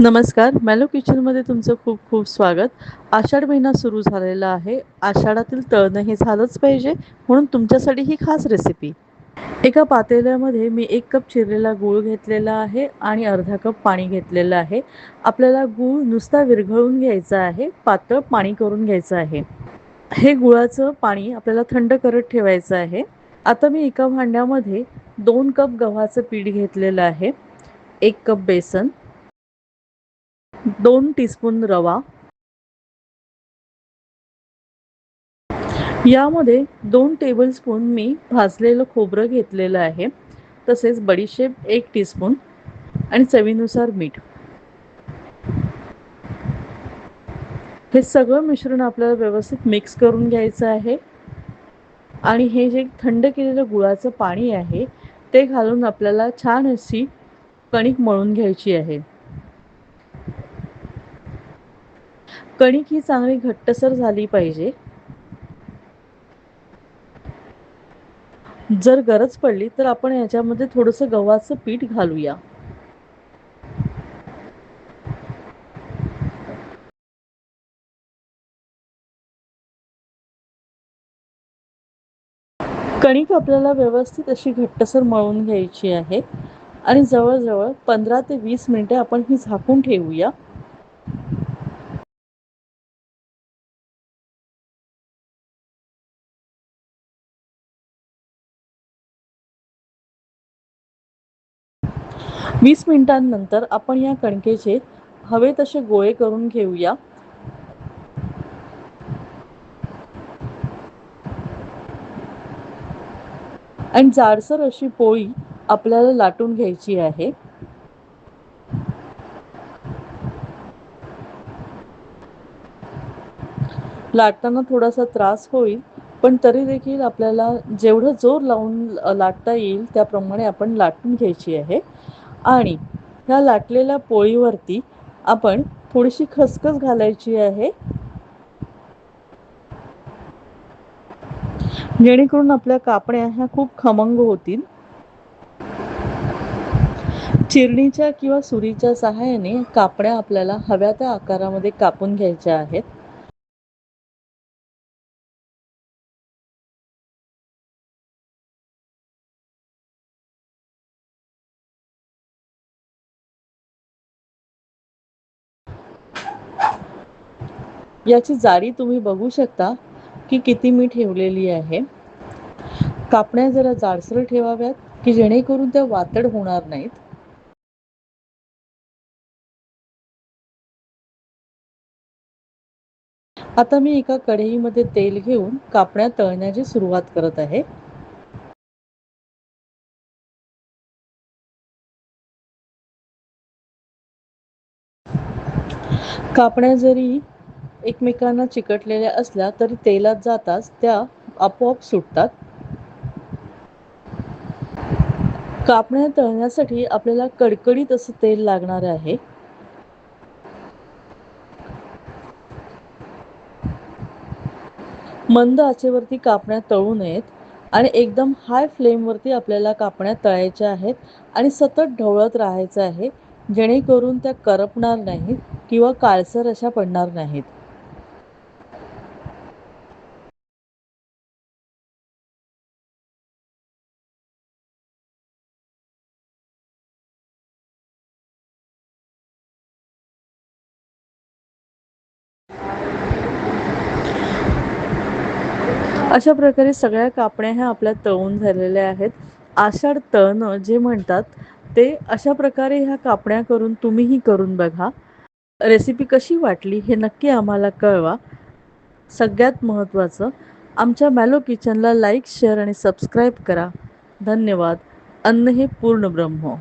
नमस्कार, मॅलो किचनमध्ये तुमचं खूप खूप स्वागत. आषाढ महिना सुरू झालेला आहे. आषाढातील तळणं हे झालंच पाहिजे, म्हणून तुमच्यासाठी ही खास रेसिपी. एका पातेल्यामध्ये मी 1 कप चिरलेला गूळ घेतलेला आहे आणि अर्धा कप पाणी घेतलेलं आहे. आपल्याला गूळ नुसता विरघळून घ्यायचा आहे, पातळ पाणी करून घ्यायचं आहे. हे गुळाचं पाणी आपल्याला थंड करत ठेवायचं आहे. आता मी एका भांड्यामध्ये 2 कप गव्हाचं पीठ घेतलेलं आहे, 1 कप बेसन, 2 टीस्पून रवा, यामध्ये 2 टेबलस्पून मी भाजलेलं खोबरं घेतलेलं आहे, तसेच बडीशेप 1 टीस्पून आणि चवीनुसार मीठ. हे सगळं मिश्रण आपल्याला व्यवस्थित मिक्स करून घ्यायचं आहे आणि हे जे थंड केलेलं गुळाचं पाणी आहे ते घालून आपल्याला छान अशी कणिक मळून घ्यायची आहे. कणिक ही चांगली घट्टसर झाली पाहिजे. जर गरज पडली तर आपण याच्यामध्ये थोडंसं गव्हाचं पीठ घालूया. कणिक आपल्याला व्यवस्थित अशी घट्टसर मळून घ्यायची आहे आणि जवळजवळ 15 ते 20 मिनिटे आपण ही झाकून ठेवूया. 20 मिनिटांनंतर आपण या कणकेचे हवे तसे गोळे करून घेऊया. आणि जाडसर अशी पोळी आपल्याला लाटून घ्यायची आहे. लाटताना थोडासा त्रास होईल, पण तरी देखील आपल्याला जेवढं जोर लावून लाटता येईल त्याप्रमाणे आपण लाटून घ्यायची आहे. आणि ह्या लाटलेल्या पोळीवरती आपण थोडीशी खसखस घालायची आहे, जेणेकरून आपल्या कापण्या ह्या खूप खमंग होतील. चिरणीच्या किंवा सुरीच्या सहाय्याने कापण्या आपल्याला हव्या त्या आकारामध्ये कापून घ्यायच्या आहेत. याची जाडी तुम्ही बघू शकता की किती मी ठेवलेली आहे. कापण्या जरा जाडसर ठेवाव्यात की जेणेकरून त्या वातड होणार नाहीत. आता मी एका कढईमध्ये तेल घेऊन कापण्या तळण्याची सुरुवात करत आहे. कापण्या जरी एकमेकांना चिकटलेल्या असल्या तरी तेलात जाताच त्या आपोआप सुटतात. कापण्या तळण्यासाठी आपल्याला कडकडीत असं तेल लागणार आहे. मंद आचेवरती कापण्या तळू नयेत आणि एकदम हाय फ्लेमवरती आपल्याला कापण्या तळायच्या आहेत आणि सतत ढवळत राहायचं आहे, जेणेकरून त्या करपणार नाहीत किंवा काळसर अशा पडणार नाहीत. अशा प्रकारे सगळ्या कापण्या ह्या आपल्या तळून झालेल्या आहेत. आषाढ तळणं जे म्हणतात ते अशा प्रकारे ह्या कापण्या करून तुम्हीही करून बघा. रेसिपी कशी वाटली हे नक्की आम्हाला कळवा. सगळ्यात महत्त्वाचं, आमच्या मॅलो किचनला लाईक, शेअर आणि सबस्क्राईब करा. धन्यवाद. अन्न हे पूर्ण ब्रह्म.